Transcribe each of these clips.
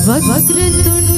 वक्रतुंड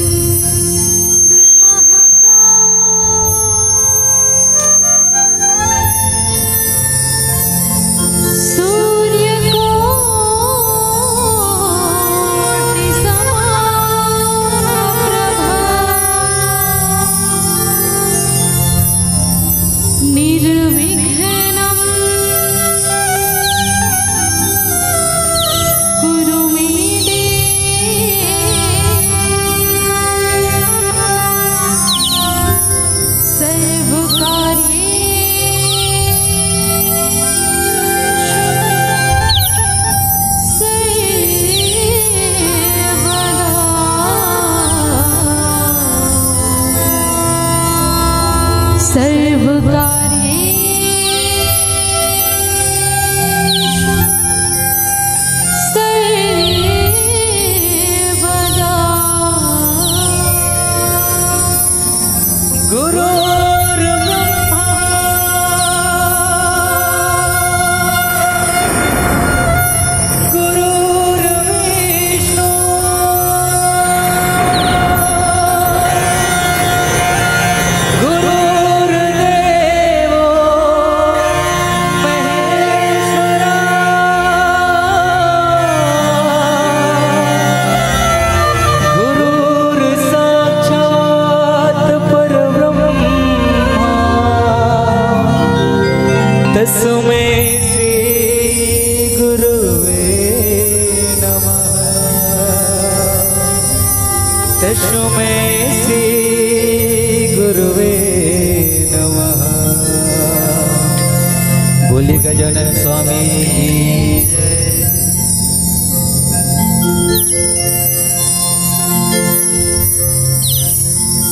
बोली गजानन स्वामी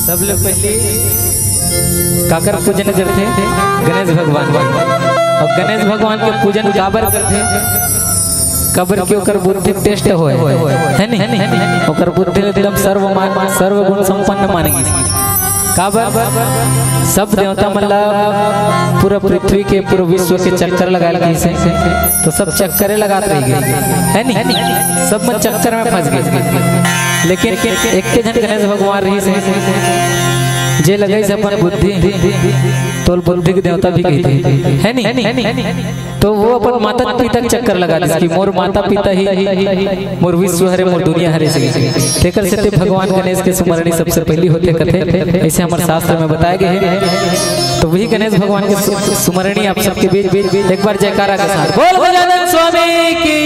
सब लोग पहले काकर पूजन करते गणेश भगवान और गणेश भगवान के पूजन काबर करते कबर के ओकर बुद्धि टेस्ट होए है नहीं ओकर बुद्धि एकदम सर्व गुण संपन्न मानेगी काबर सब देवता मतलब पूरा पृथ्वी के पूरा विश्व के चक्कर लगाए कैसे तो सब चक्करे लगाते रह गए है नहीं सब में चक्कर में फंस गए लेकिन एक के जन गणेश भगवान रही से जे लगे से अपन बुद्धि तो बुद्धि के देवता भी कहते है नहीं तो वो अपन माता पिता के चक्कर लगा दे कि मोर माता पिता ही मोर विश्व हरे मोर दुनिया हरे से तेकर से भगवान गणेश के स्मरणी सबसे पहली होते कथे ऐसे हमारे शास्त्र में बताए गए हैं। तो वही गणेश भगवान के स्मरणी आप सबके बीच एक बार जयकारा के साथ बोल गजानन स्वामी की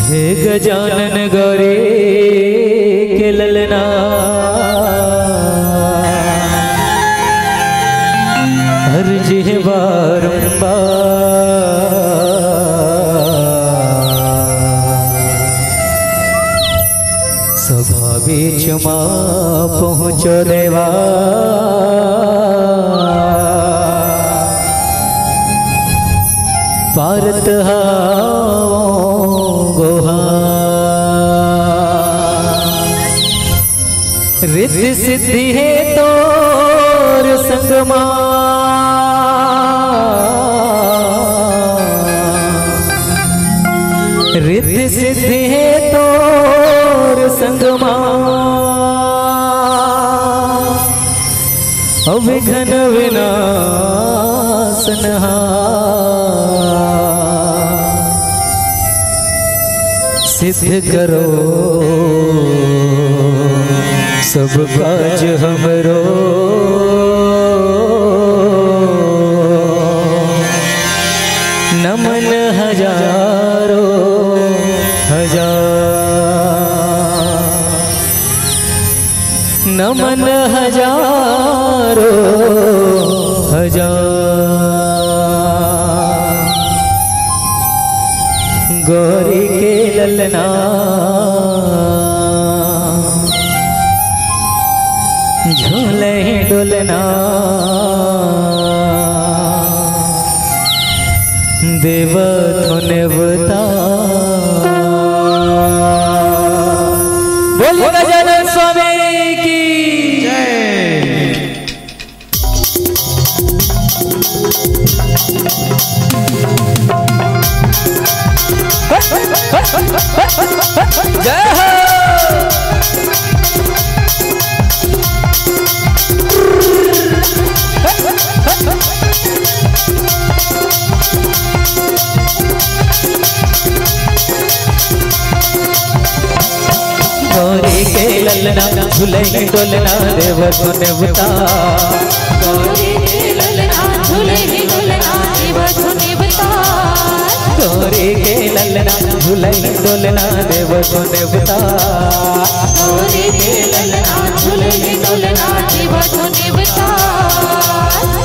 हे गजानन गौरी के ललना अर्जी बारंबार सभा बीच माँ पहुँचो देवा पारत गोहा रिद्धि सिद्धि है तोर संगमा रिद्धि सिद्धि है तोर संगमा अविघ्न विनाशन सिद्ध करो सब काज हमरो नमन हजारों नमन हजारों गौरी के ललना झूले डोलना देव थोने बता बोल गजानन स्वामी की जय। जय हो। गौरी के ललना झूले डोलना देव सुने बता। गौरी के ललना झूले डोलना देव सुने बता। गौरी के ललना झूले डोलना देव सुने बता। गौरी के ललना झूले डोलना देव सुने बता।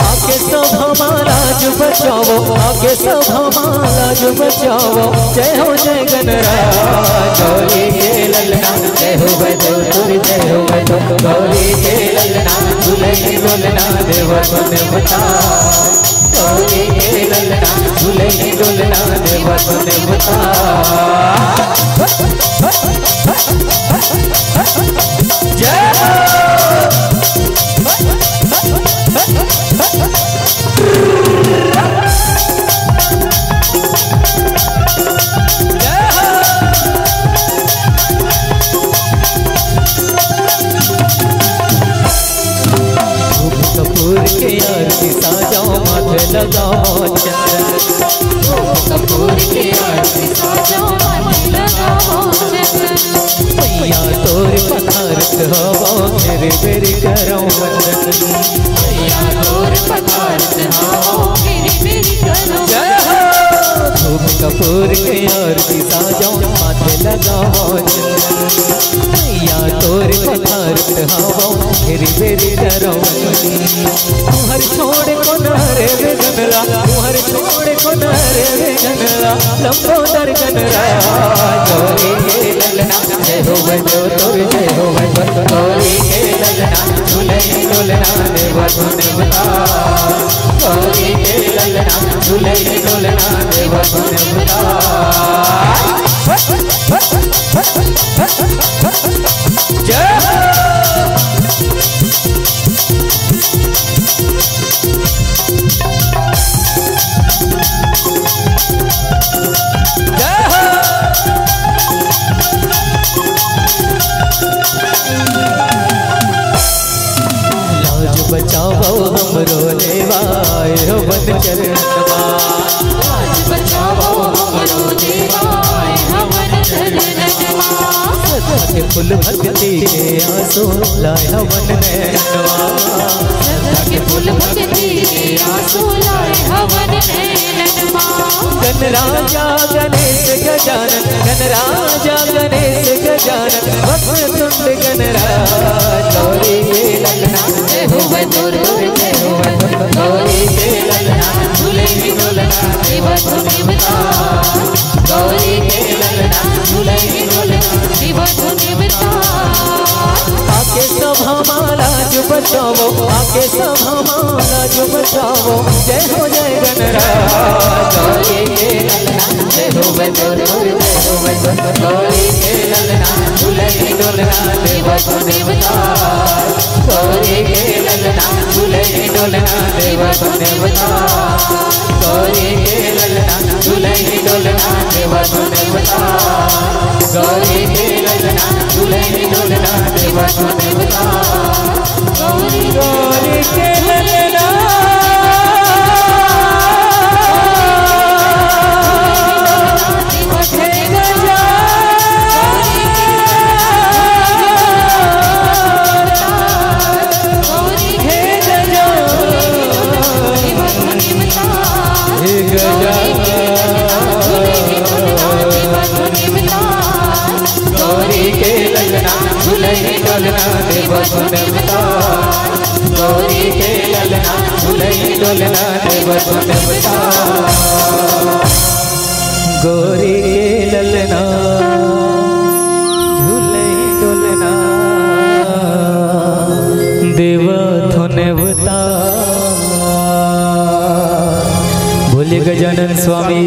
आके सब हमारा जो बचाओ, आके सब हमारा जो बचाओ। जय हो जय गणराज। गौरी के ललना जय हो बजोर जय हो बजो। गौरी के ललना झूले डोलना देव सुने बता। गौरी के ललना झूले डोलना देव सुने बता। जय कपूर के आरती साजाओ माथे लगाओ चंदन। कपूर के आरती साजाओ माथे लगाओ चंदन। मैया तोर पधारत हवा मेरे बेरी करो वंदन। मैया तोर पधारत हवा मेरे बेरी करो। जय हो। धूप कपूर के आरती साजाओ माथे लगाओ चंदन। मैया तोर पधारत हवा मेरी बेरी करो वंदन। तुहर छोड़ को नहरे वे गनरा, तुहर छोड़ को नहरे वे गनरा। लंबोदर गणराज। गौरी के ललना जय हो बजो तोर जय हो बजो। गौरी के ललना झूले डोलना देव सुने बता। गौरी के ललना झूले डोलना देव सुने बता। जय हो। बचाओ हमरो देवाय हो बन चरणवा। आज बचाओ हमरो देवाय हवन चरणवा। सदा के फूल भक्ति के आंसू लाए हवन नैनवा। सदा के फूल भक्ति के आंसू लाए हवन नैनवा। गणराजा गणेश गजानन, गणराजा गणेश गजानन। वक्रतुंड गणराज। गौरी के ललना जय हो बजोर जय हो बजोर। गौरी के ललना झूले डोलना देव सुने बता। गौरी के ललना झूले डोलना देव सुने बता। आके सब हमारा जो बचाओ, आके सब हमारा जो बचाओ। जय हो जय गणराज। गौरी के ललना जय हो बजोर जय हो बजोर। गौरी के ललना झूले डोलना देव सुने बता। गौरी के ललना झूले डोलना देव सुने बता। गौरी के ललना झूले डोलना देव सुने बता। गौरी के ललना झूले डोलना देव सुने बता। गौरी के ललना गौरी के ललना झूले डोलना देव सुने बता। गौरी के ललना झूले डोलना देव सुने बता। गौरी के ललना झूले डोलना देव थोने बता। बोले गजानन स्वामी